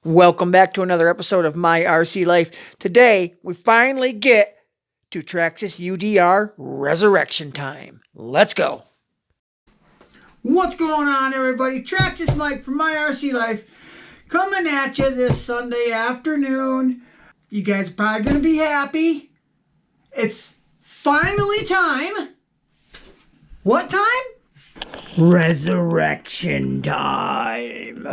Welcome back to another episode of My RC Life. Today, we finally get to Traxxas UDR Resurrection time. Let's go. What's going on, everybody? Traxxas Mike from My RC Life coming at you this Sunday afternoon. You guys are probably going to be happy. It's finally time. What time? Resurrection time.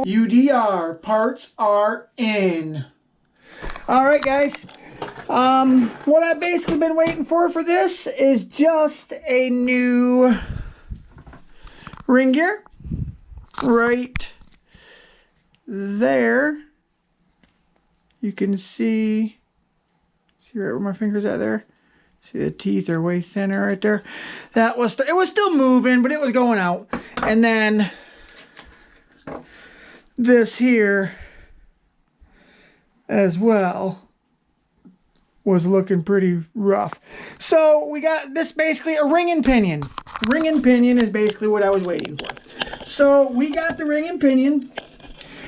UDR parts are in. Alright guys, what I've basically been waiting for this is just a new ring gear right there. You can see right where my finger's at there. See, the teeth are way thinner right there. It was still moving, but it was going out. And then this here as well was looking pretty rough. So we got this, basically a ring and pinion. Ring and pinion is basically what I was waiting for. So we got the ring and pinion.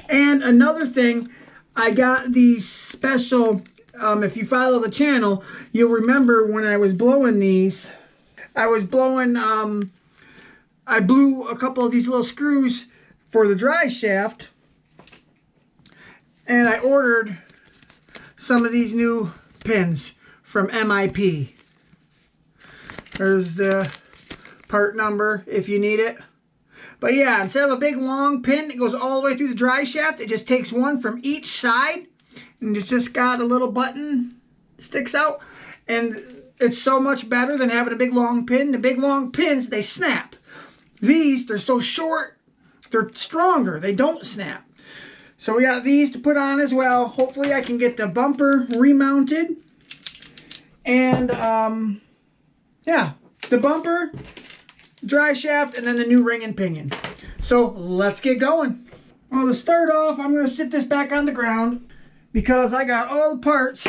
And another thing, I got these special, if you follow the channel, you'll remember when I was blowing these, I blew a couple of these little screws for the drive shaft, and I ordered some of these new pins from MIP. There's the part number if you need it. But yeah, instead of a big long pin that goes all the way through the drive shaft, it just takes one from each side, and it's just got a little button sticks out, and it's so much better than having a big long pin. The big long pins, they snap. These, they're so short, they're stronger, they don't snap. So we got these to put on as well. Hopefully I can get the bumper remounted, and yeah, the bumper, drive shaft, and then the new ring and pinion. So let's get going. Well, to start off, I'm going to sit this back on the ground because I got all the parts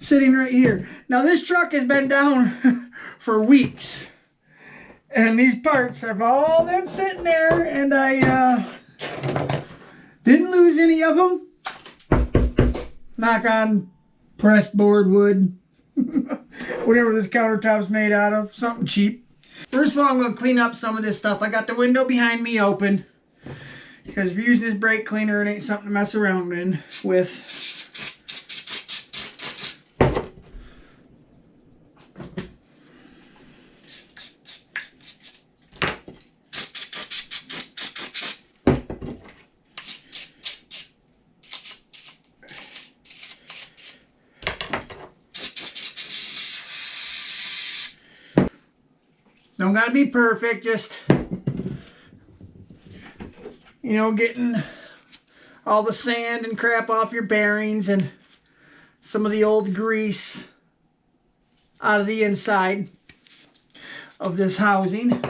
sitting right here. Now this truck has been down for weeks, and these parts have all been sitting there, and I didn't lose any of them. Knock on pressed board wood. Whatever this countertop's made out of, something cheap. First of all, I'm going to clean up some of this stuff. I got the window behind me open, because if you're using this brake cleaner, it ain't something to mess around with. Don't gotta be perfect, just, you know, getting all the sand and crap off your bearings and some of the old grease out of the inside of this housing.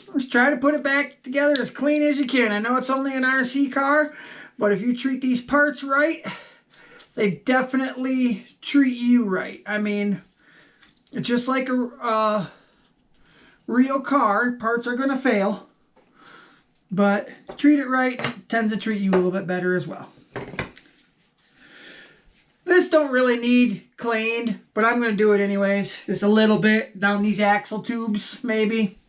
Let's try to put it back together as clean as you can. I know it's only an RC car, but if you treat these parts right, they definitely treat you right. I mean, it's just like a real car. Parts are going to fail, but treat it right, it tends to treat you a little bit better as well. This don't really need cleaned, but I'm going to do it anyways. Just a little bit down these axle tubes, maybe.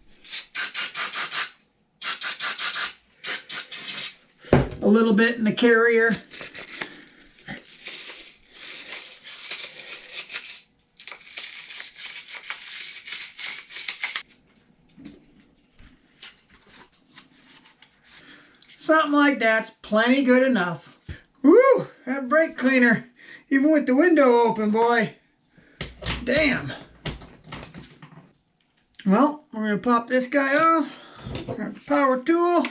A little bit in the carrier. Something like that's plenty good enough. Woo! That brake cleaner, even with the window open, boy. Damn. Well, we're going to pop this guy off. Got the power tool.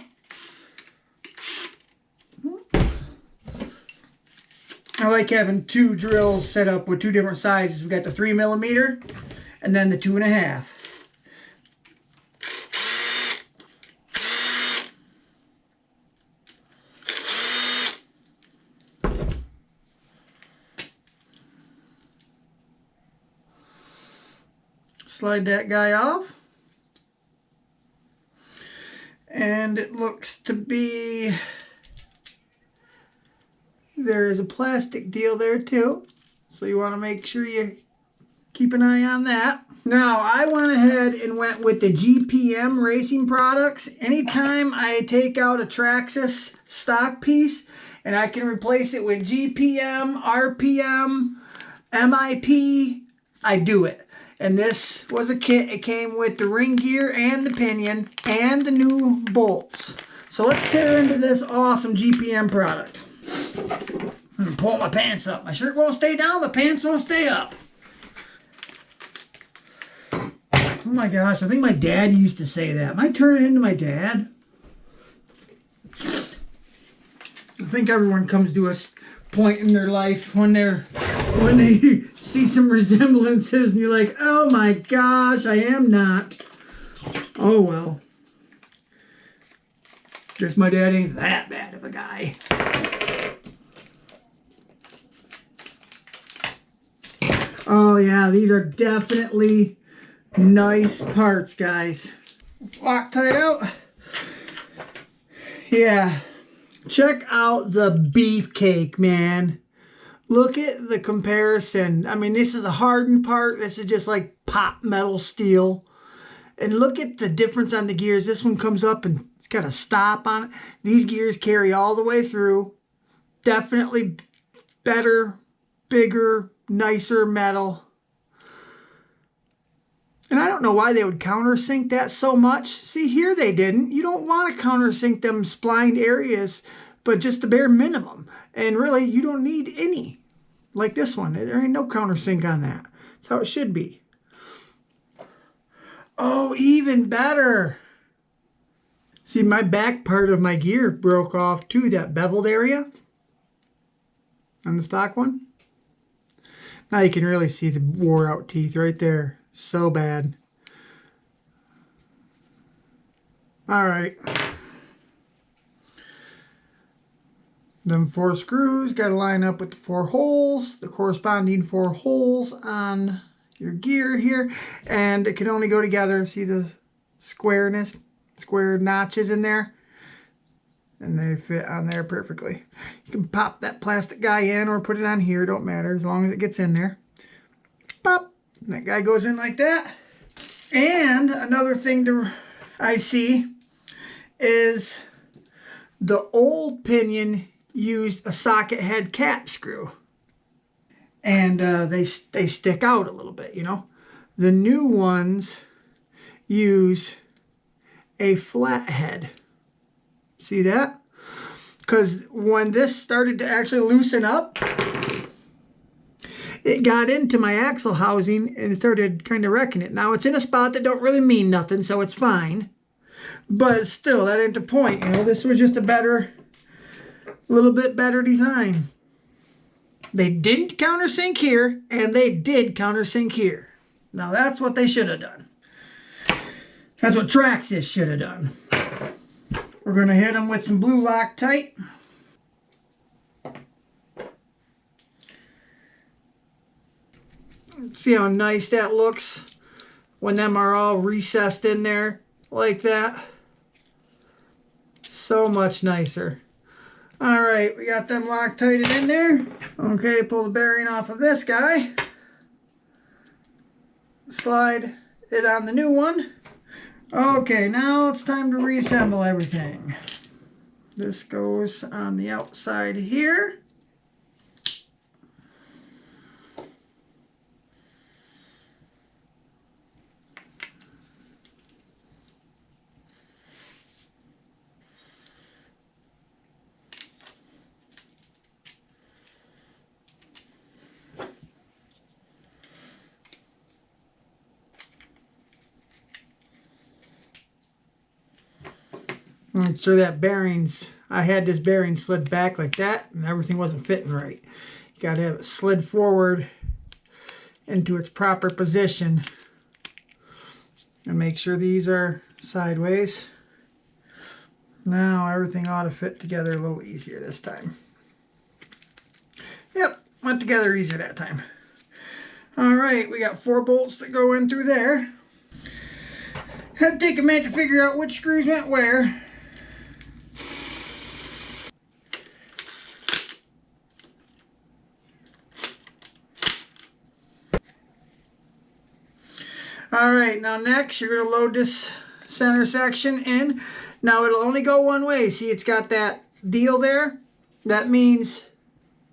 I like having two drills set up with two different sizes. We got the 3mm and then the 2.5. Slide that guy off. And it looks to be, there is a plastic deal there too. So you want to make sure you keep an eye on that. Now, I went ahead and went with the GPM racing products. Anytime I take out a Traxxas stock piece and I can replace it with GPM, RPM, MIP, I do it. And this was a kit. It came with the ring gear and the pinion and the new bolts. So let's tear into this awesome GPM product. I'm gonna pull my pants up. My shirt won't stay down, the pants won't stay up. Oh my gosh, I think my dad used to say that. Am I turning into my dad? I think everyone comes to a point in their life when they see some resemblances and you're like, oh my gosh, I am not. Oh well. Guess my dad ain't that bad of a guy. Oh yeah, these are definitely nice parts, guys. Loctite out. Yeah. Check out the beefcake, man. Look at the comparison. I mean, this is a hardened part. This is just like pot metal steel. And look at the difference on the gears. This one comes up and it's got a stop on it. These gears carry all the way through. Definitely better, bigger, nicer metal. And I don't know why they would countersink that so much. See, here they didn't. You don't want to countersink them splined areas, but just the bare minimum. And really, you don't need any. Like this one. There ain't no countersink on that. That's how it should be. Oh, even better. See, my back part of my gear broke off too, that beveled area on the stock one. Now you can really see the wore out teeth right there. So bad. All right. Them 4 screws got to line up with the 4 holes, the corresponding 4 holes on your gear here, and it can only go together. See the square notches in there? And they fit on there perfectly. You can pop that plastic guy in or put it on here, don't matter, as long as it gets in there. Pop. That guy goes in like that. And another thing I see is the old pinion used a socket head cap screw. And they stick out a little bit, you know. The new ones use a flat head. See that? Because when this started to actually loosen up, it got into my axle housing and started kind of wrecking it. Now it's in a spot that don't really mean nothing, so it's fine. But still, that ain't the point. You know, this was just a little bit better design. They didn't countersink here, and they did countersink here. Now that's what they should have done. That's what Traxxas should have done. We're going to hit them with some blue Loctite. See how nice that looks when them are all recessed in there like that. So much nicer. All right, we got them Loctited in there. Okay, pull the bearing off of this guy. Slide it on the new one. Okay, now it's time to reassemble everything. This goes on the outside here. Make sure that I had this bearing slid back like that and everything wasn't fitting right. You got to have it slid forward into its proper position and make sure these are sideways. Now everything ought to fit together a little easier this time. Yep, went together easier that time. All right, we got 4 bolts that go in through there. Had to take a minute to figure out which screws went where. All right, now next you're going to load this center section in. Now it'll only go one way. See, it's got that deal there. That means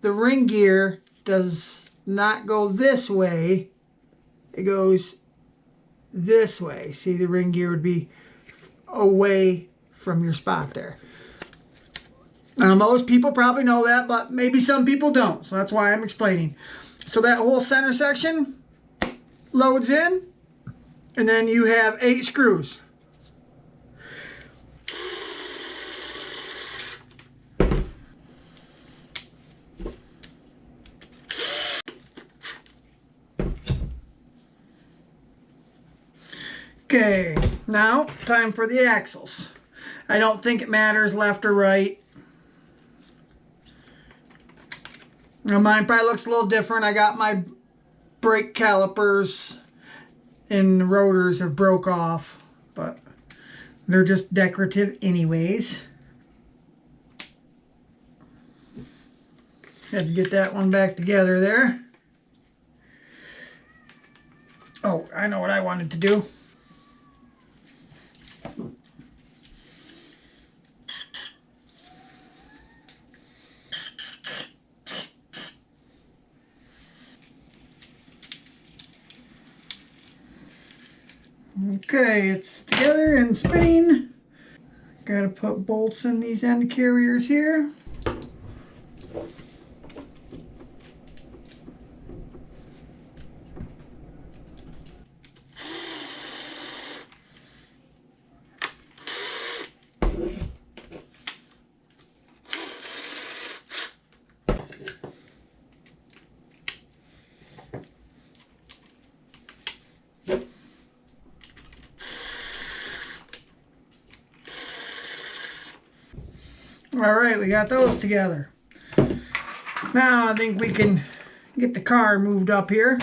the ring gear does not go this way. It goes this way. See, the ring gear would be away from your spot there. Now, most people probably know that, but maybe some people don't. So that's why I'm explaining. So that whole center section loads in, and then you have 8 screws. Okay, now time for the axles. I don't think it matters left or right. Now mine probably looks a little different. I got my brake calipers and the rotors have broke off, but they're just decorative anyways. Had to get that one back together there. Oh, I know what I wanted to do. Okay, it's together and spinning. Gotta put bolts in these end carriers here. Alright, we got those together. Now I think we can get the car moved up here.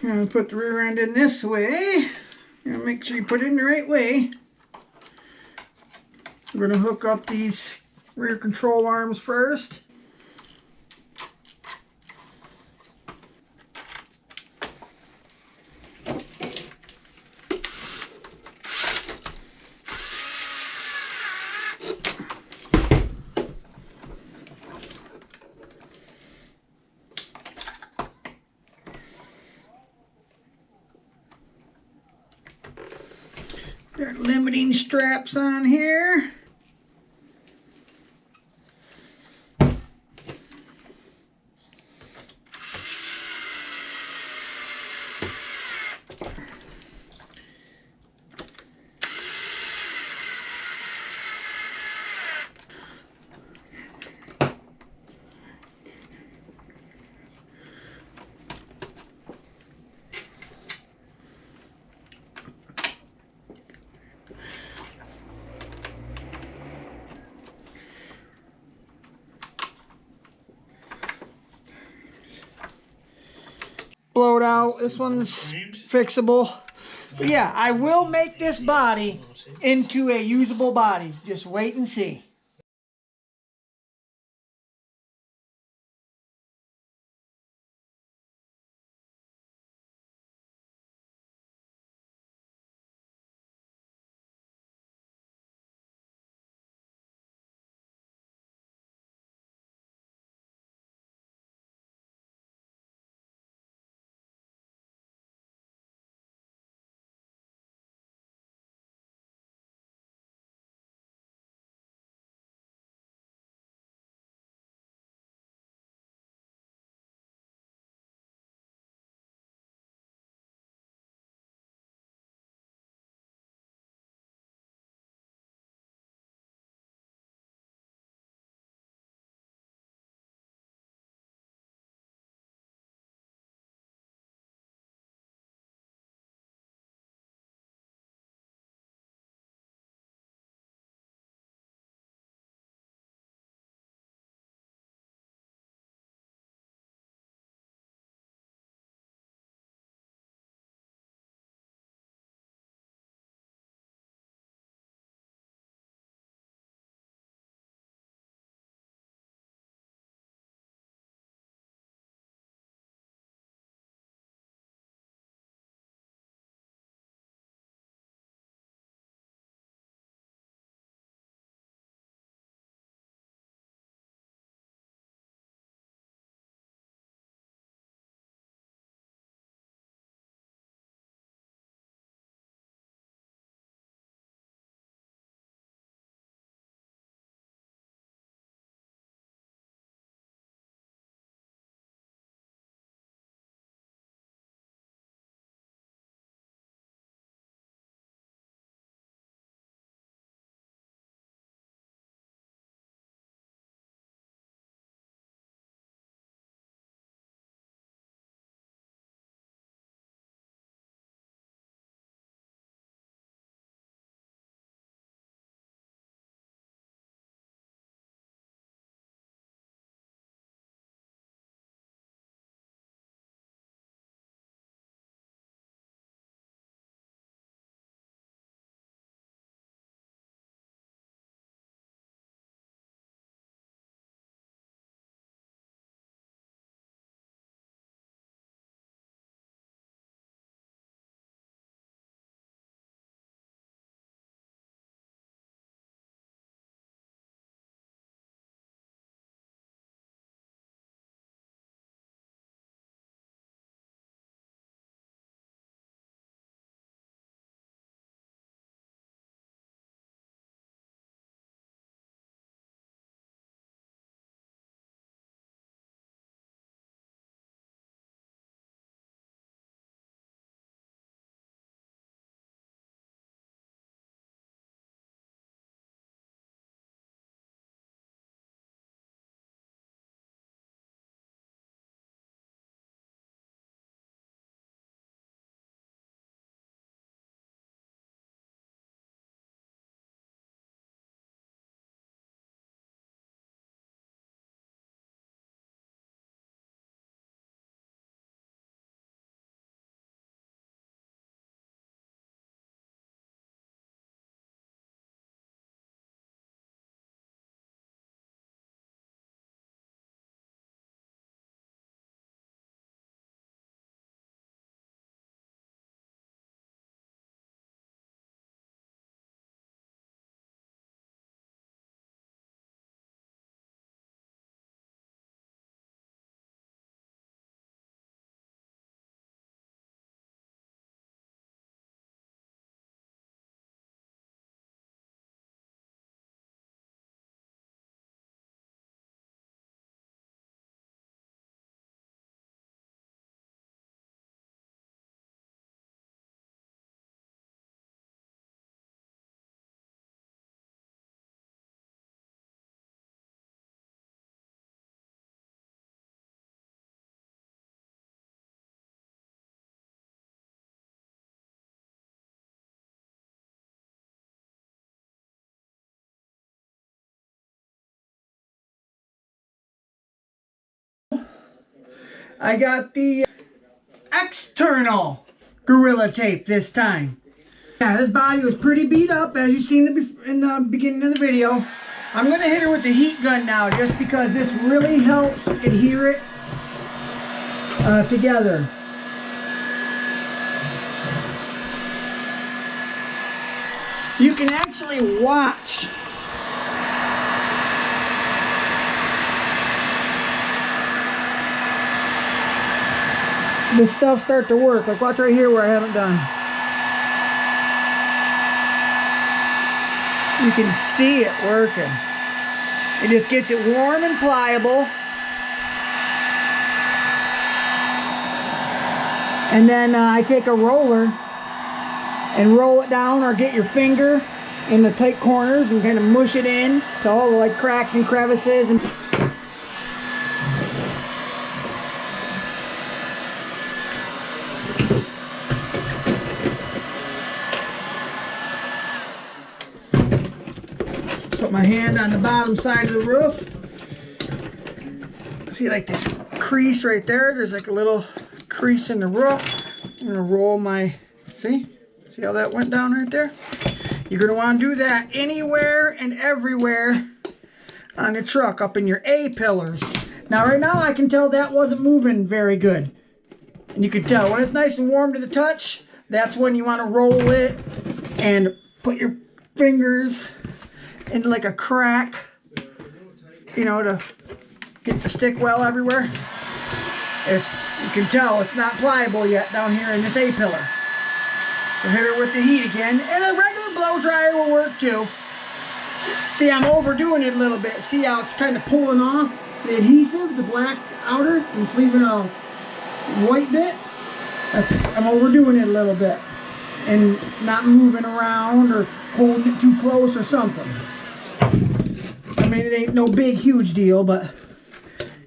I'm going to put the rear end in this way. Make sure you put it in the right way. We're going to hook up these rear control arms first. There are limiting straps on here. Blowed out. This one's fixable. But yeah, I will make this body into a usable body. Just wait and see. I got the external Gorilla Tape this time. Yeah, this body was pretty beat up, as you seen in the beginning of the video. I'm going to hit her with the heat gun now, just because this really helps adhere it together. You can actually watch the stuff start to work. Like watch right here where I haven't done. You can see it working. It just gets it warm and pliable. And then I take a roller and roll it down, or get your finger in the tight corners and kind of mush it in to all the like cracks and crevices. And put my hand on the bottom side of the roof. See like this crease right there? There's like a little crease in the roof. I'm gonna roll my, see how that went down right there? You're gonna wanna do that anywhere and everywhere on the truck, up in your A-pillars. Now right now I can tell that wasn't moving very good. And you can tell when it's nice and warm to the touch, that's when you wanna roll it and put your fingers into like a crack, you know, to get the stick well everywhere. You can tell it's not pliable yet down here in this A-pillar. So hit her with the heat again, and a regular blow dryer will work too. See, I'm overdoing it a little bit. See how it's kind of pulling off the adhesive, the black outer, and it's leaving a white bit? I'm overdoing it a little bit and not moving around or holding it too close or something. I mean, it ain't no big, huge deal, but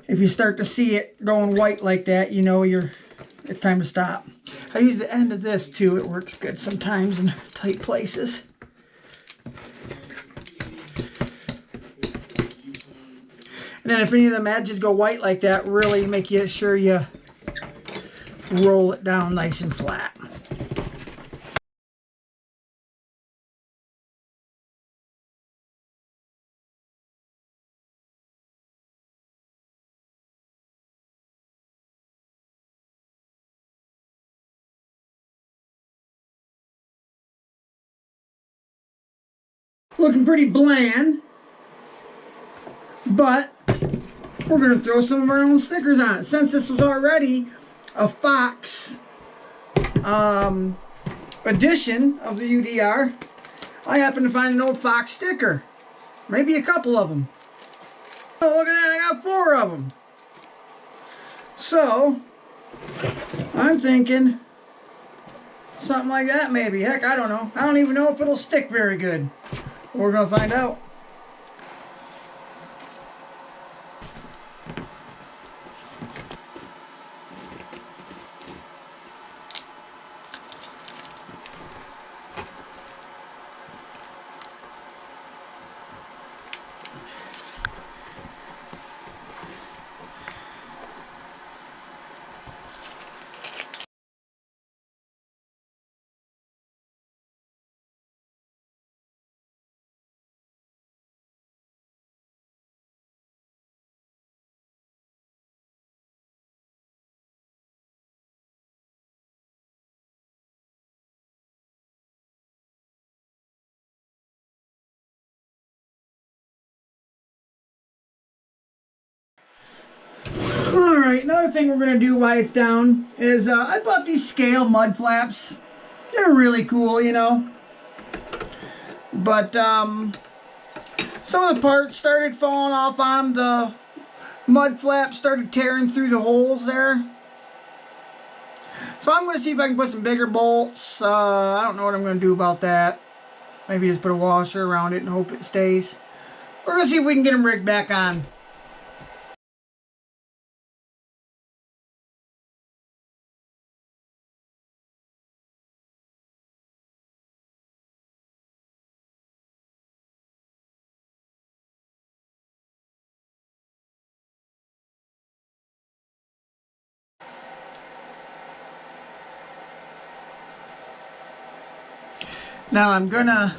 if you start to see it going white like that, you know it's time to stop. I use the end of this too. It works good sometimes in tight places. And then if any of them edges go white like that, really make sure you roll it down nice and flat. Looking pretty bland, but we're going to throw some of our own stickers on it. Since this was already a Fox edition of the UDR, I happened to find an old Fox sticker. Maybe a couple of them. Oh, look at that, I got 4 of them. So, I'm thinking something like that maybe. Heck, I don't know. I don't even know if it'll stick very good. We're going to find out. Alright, another thing we're going to do while it's down is I bought these scale mud flaps. They're really cool, you know. But some of the parts started falling off on them. The mud flaps started tearing through the holes there. So I'm going to see if I can put some bigger bolts. I don't know what I'm going to do about that. Maybe just put a washer around it and hope it stays. We're going to see if we can get them rigged back on. Now I'm gonna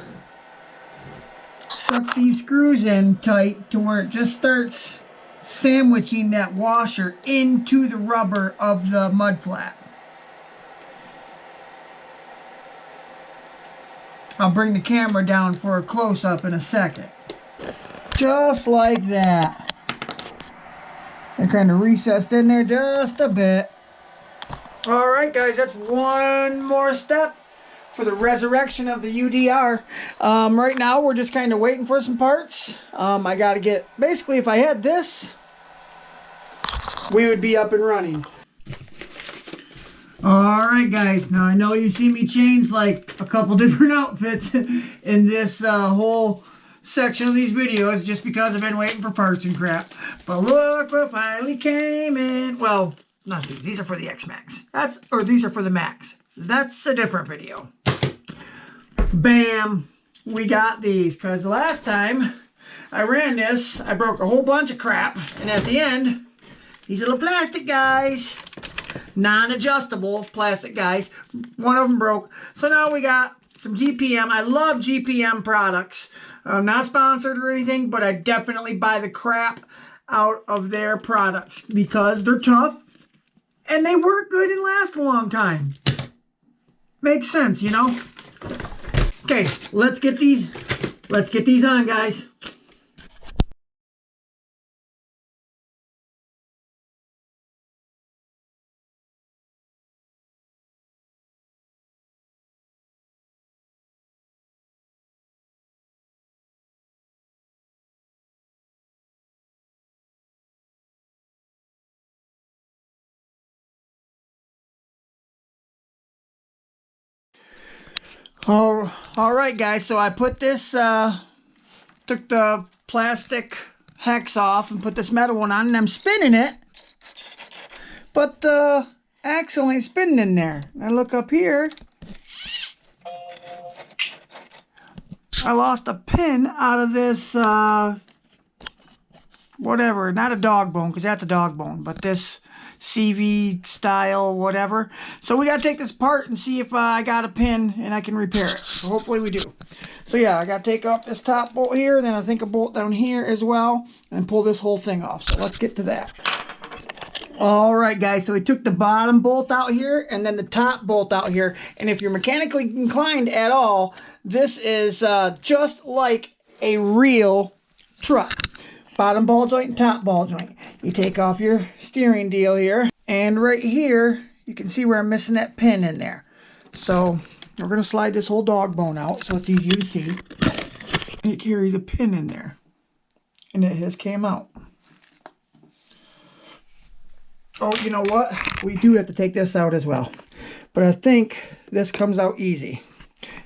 suck these screws in tight to where it just starts sandwiching that washer into the rubber of the mud flat. I'll bring the camera down for a close-up in a second. Just like that. They're kind of recessed in there just a bit. Alright guys, that's one more step for the resurrection of the UDR. Right now we're just kind of waiting for some parts. I gotta get, basically if I had this, we would be up and running. Alright guys, now I know you see me change like a couple different outfits in this whole section of these videos just because I've been waiting for parts and crap. But look what finally came in. Well, not these. These are for the X-Max. Or these are for the Max. That's a different video. Bam! We got these because the last time I ran this, I broke a whole bunch of crap. And at the end, these little plastic guys, non-adjustable plastic guys, one of them broke. So now we got some GPM. I love GPM products. I'm not sponsored or anything, but I definitely buy the crap out of their products because they're tough and they work good and last a long time. Makes sense, you know? Okay, let's get these on, guys. All right, guys. So I put this, took the plastic hex off and put this metal one on, and I'm spinning it, but the axle ain't spinning in there. I look up here. I lost a pin out of this, whatever, not a dog bone, because that's a dog bone, but this CV style whatever. So we got to take this apart and see if I got a pin and I can repair it. So hopefully we do. So yeah, I got to take off this top bolt here, then I think a bolt down here as well, and pull this whole thing off. So let's get to that. Alright guys, so we took the bottom bolt out here and then the top bolt out here. And if you're mechanically inclined at all, this is just like a real truck. Bottom ball joint and top ball joint. You take off your steering deal here, and right here you can see where I'm missing that pin in there. So we're going to slide this whole dog bone out so it's easier to see. It carries a pin in there, and it has came out. Oh, you know what? We do have to take this out as well, but I think this comes out easy.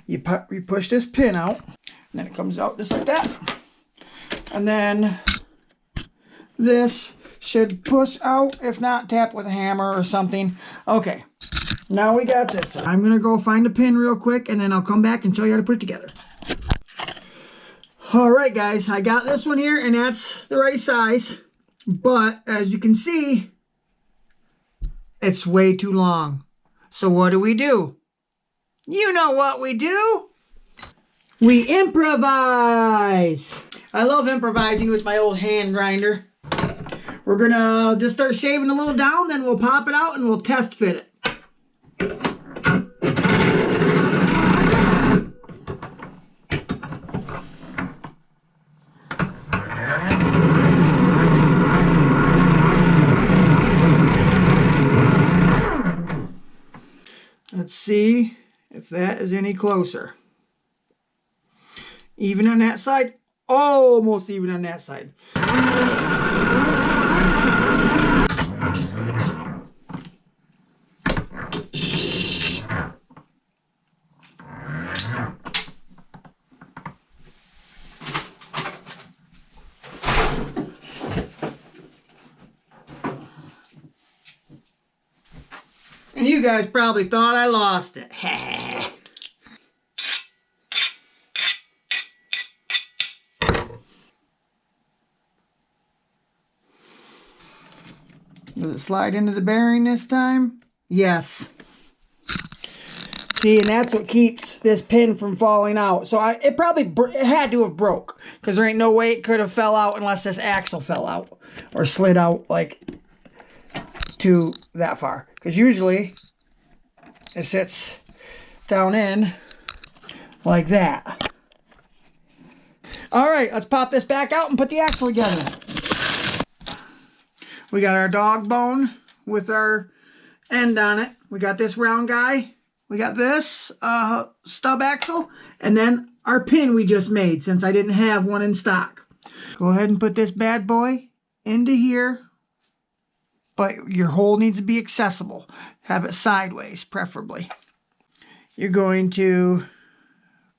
You push this pin out, and then it comes out just like that, and then this should push out, if not tap with a hammer or something. Okay, now we got this. I'm going to go find a pin real quick and then I'll come back and show you how to put it together. Alright guys, I got this one here and that's the right size. But as you can see, it's way too long. So what do? You know what we do? We improvise. I love improvising with my old hand grinder. We're gonna just start shaving a little down, then we'll pop it out and we'll test fit it. Let's see if that is any closer. Even on that side, almost even on that side. And you guys probably thought I lost it. Does it slide into the bearing this time? Yes. See, and that's what keeps this pin from falling out. So it had to have broke, because there ain't no way it could have fell out unless this axle fell out or slid out like to that far. Because usually it sits down in like that. All right, let's pop this back out and put the axle together. We got our dog bone with our end on it. We got this round guy. We got this stub axle, and then our pin we just made since I didn't have one in stock. Go ahead and put this bad boy into here, but your hole needs to be accessible. Have it sideways, preferably. You're going to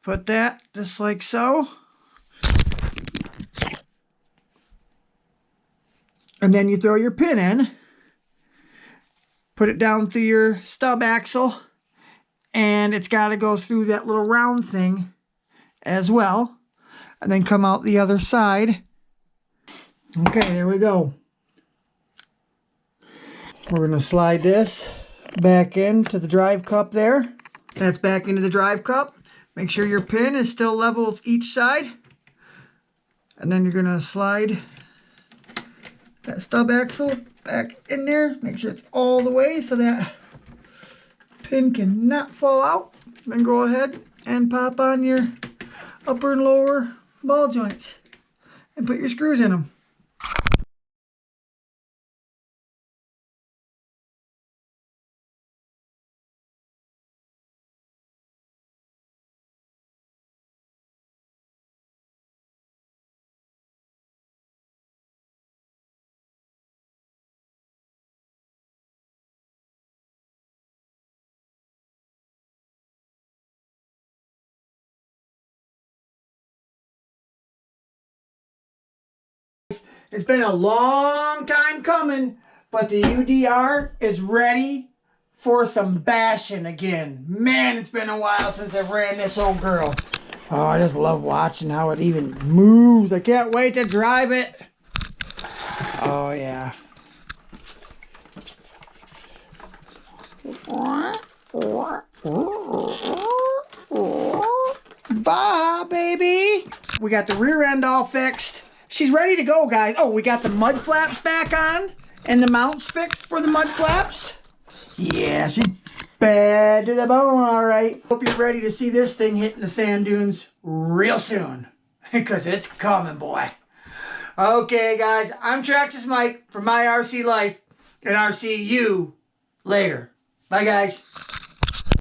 put that just like so. And then you throw your pin in, put it down through your stub axle, and it's got to go through that little round thing as well, and then come out the other side. Okay, there we go. We're going to slide this back into the drive cup there. That's back into the drive cup. Make sure your pin is still level with each side. And then you're going to slide that stub axle back in there. Make sure it's all the way so that pin cannot fall out. Then go ahead and pop on your upper and lower ball joints and put your screws in them. It's been a long time coming, but the UDR is ready for some bashing again. Man, it's been a while since I've ran this old girl. Oh, I just love watching how it even moves. I can't wait to drive it. Oh, yeah. Bye, baby. We got the rear end all fixed. She's ready to go, guys. Oh, we got the mud flaps back on and the mounts fixed for the mud flaps. Yeah, she's bad to the bone, all right. Hope you're ready to see this thing hitting the sand dunes real soon, because it's coming, boy. Okay, guys, I'm Traxxas Mike from My RC Life, and I'll see you later. Bye, guys.